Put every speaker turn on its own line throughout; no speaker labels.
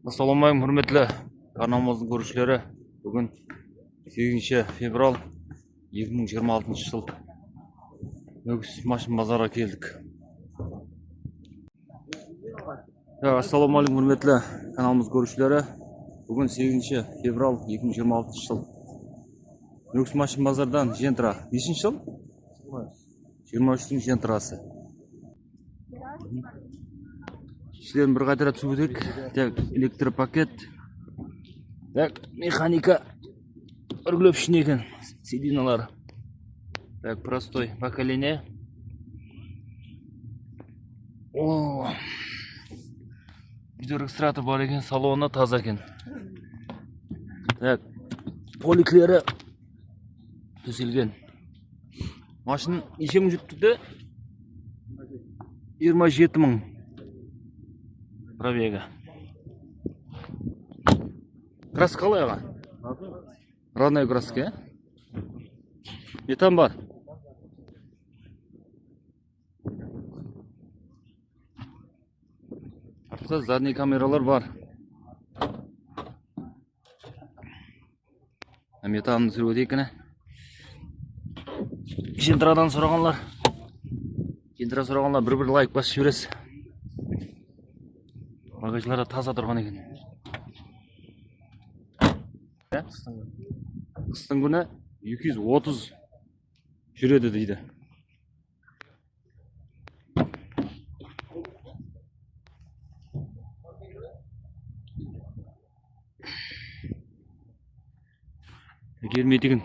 Assalamualaikum hurmatli kanalımızın görüşleri. Bugün 8 fevral 2026 yıl. Nöküs maşın bazara keldik. Assalamualaikum hurmatli kanalımız görüşleri. Bugün 8 fevral 2026 yıl. Nöküs maşın bazardan jentra. 5 yıl? 23'ün jentrası. İşlerin bir kadar tübüdük. Elektropaket. Mekanika. Örgülöp işin eken. Sedinalar. Простой поколение. Гидрокстраты бар екен, салоны таза екен. Поликлері төселген. Машин неше мың жүктіде? 27 мың пробега. Краска қалай аға? Родной краска, метан бар. Артта задний камералар бар. Метанын түсіріп өтейік. Жентрадан сұрағанлар. Жентра сұрағанлар бір лайк басып жібересіз. Багажлары таза тұрған екен. Қыстың күні 230 жүреді дейді. Келмейдігін.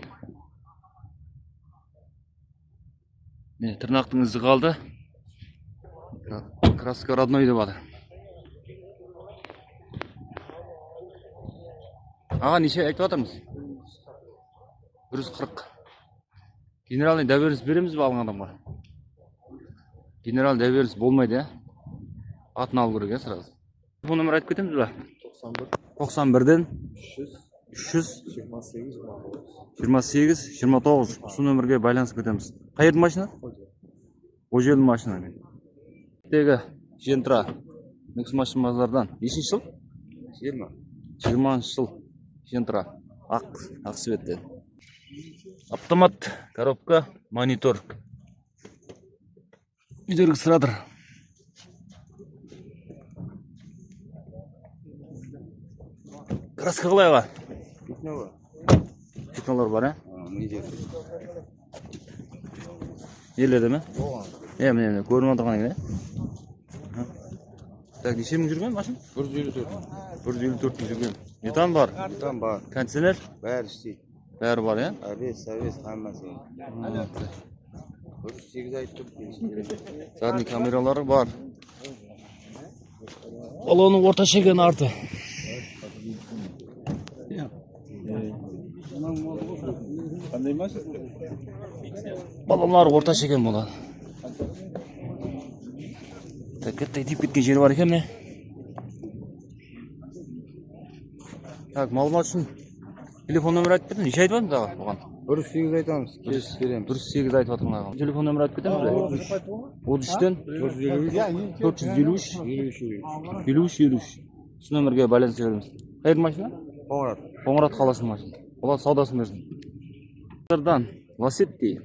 Тырнақтың ізі қалды. Краска родной деп ады. Аға неше айтып атырмыз? 140. Генеральный доверенность береміз бе алған адамға? Генеральный доверенность болмайды, атын алу керек, сразу. Бұл номер айтып кетеміз бе? 91-ден 328-29. Осы нөмірге байланысып кетеміз. Қайырды машина? Ожелі машина. Тегі жентра. Нөкіс машин базардан. 5 жыл? 20 жыл. Жентра. Ақ светті. Автомат, коробка, монитор. Гидрокстратор. Краска қалай аға? Пятналар бар, Еледі ме? Міне, көрініп отырған екен, Так, неше мың жүрген машин? 154 мың жүрген. Метан бар?
Метан бар.
Кондиционер?
Бәрі істейді.
Бәрі бар,
Әбес, қамасы. 108 айтып.
Задний камералары бар. Балоның орташа екен арты. Балонлар орташа екен болады. Кетті тиіп кеткен жері бар екен, Малымат үшін телефон нөмір айтып кетеміз. Неше айтып атымыз аға бұған?
108 айтамыз.
108 айтып атырмын аға. Телефон нөмір айтып кетеміз бе? 33-тен 453 Осы нөмірге байланыс береміз. Қайыр машина? Қоңырат қаласының машина. Олар саудасын берсін. Ласетти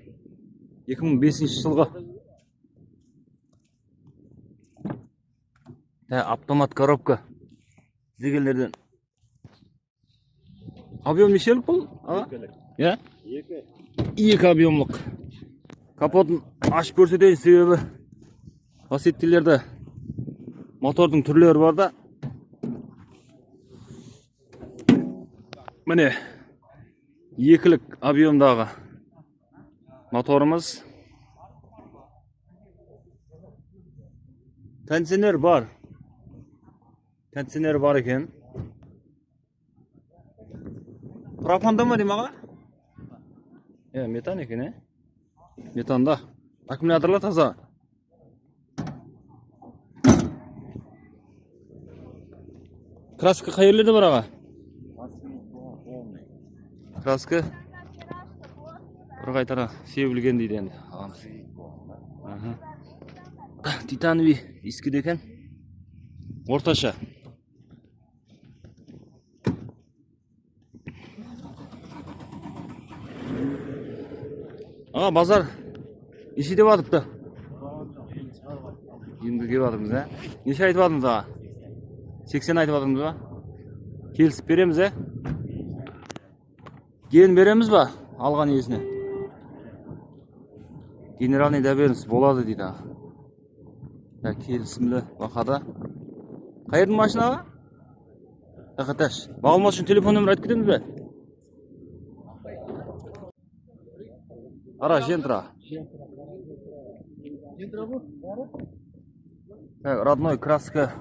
2005 жылғы. Автомат коробка. Дегелерден. Объем нешелік бұл? Екі объемлық. Капотын ашып көрсетейін, себебі ласеттилерді мотордың түрлері бар да. Міне, екілік объемдағы моторымыз. Кондиционер бар. Кондиционер бар екен. Пропанда ма дейм аға? Метан екен, Метанда. Аккумуляторлар таза. Краска қай жерлерде бар аға? Краска бір қайтара себілген дейді енді. Титановый ескіде екен. Орташа. Ağa bazar işi деп атыпты. Енді келіп жатырмыз, ә? Неше айтып жатырмыз аға? 80 айтып жатырмыз ба? Келісіп береміз, ә? Кейін береміз ба? Алған иесіне. Генеральный доверенность болады дейді аға. Келісімлі бақада. Қайырдың машинаға? Тақаташ. Бағылмас үшін телефон нөмір айтып кетеміз бе? Ара, Жентра. Родной краска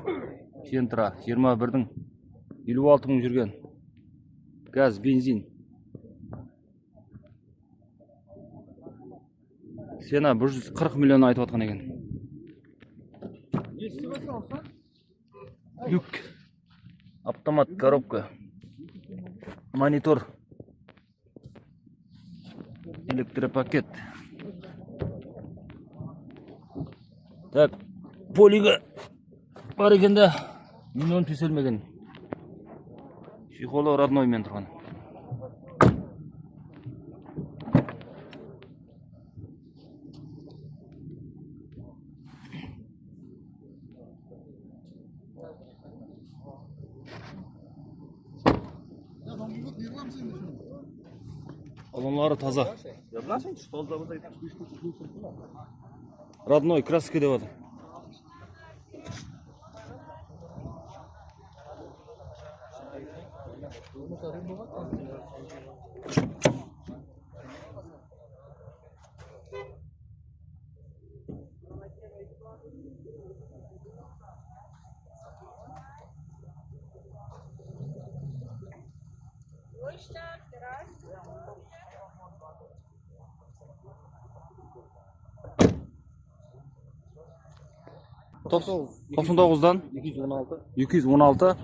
Жентра 21-дің 56 мың жүрген. Газ, бензин. Сена 140 миллион айтып атқан екен. Люк. Автомат, коробка. Монитор. Электропакет. Так, полига бар екен да, миллион төселмеген. Чехолы родной мен тұрған. Алонлары таза. Родной краска деп жатыр. Тоқсан тоғыздан 216 76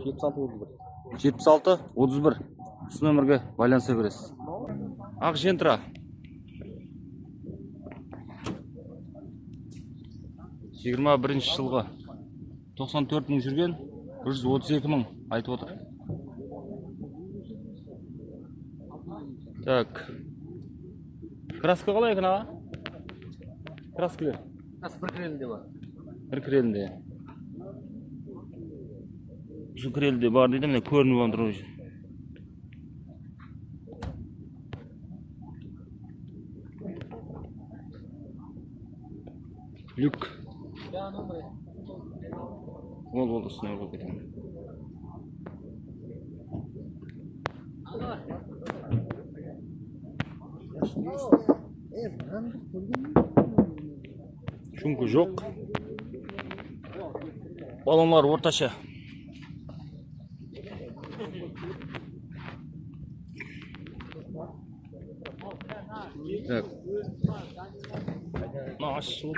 31 осы нөмірге байланыса бересіз. Ақ Жентра 21-ші жылғы 94 мың жүрген, 132 мың айтып отыр. Так. Краска қалай екен аға? Краскілер.
Bir kirelinde var.
Bir kirelinde. Şu kirelinde var dedim de көрініп отыр уже. Люк. Ол үстіне қойып кетемін. Çünkü жоқ. Балонлар орташа. Так. Машу.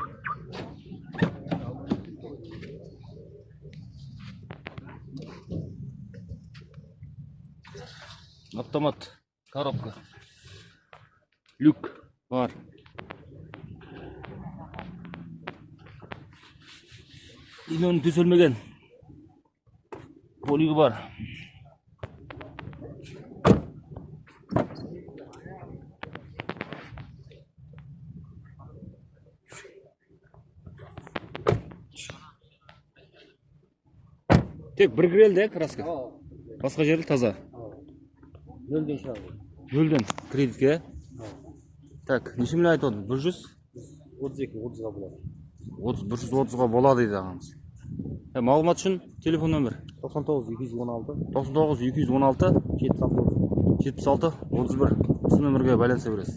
Автомат, коробка. Люк бар. İnönü төселмеген. Полигі бар. Тек бір кірелді, краска. Басқа жері таза.
Nölden şahı.
Нөлден кредитке. Так, неше миллион айтып отыр? 100?
32, 30'a bular.
130-ға болады дейді ағамыз. Мағлұмат үшін телефон нөмір
99 216
99 216
76
76 31 осы нөмірге байланыса бересіз.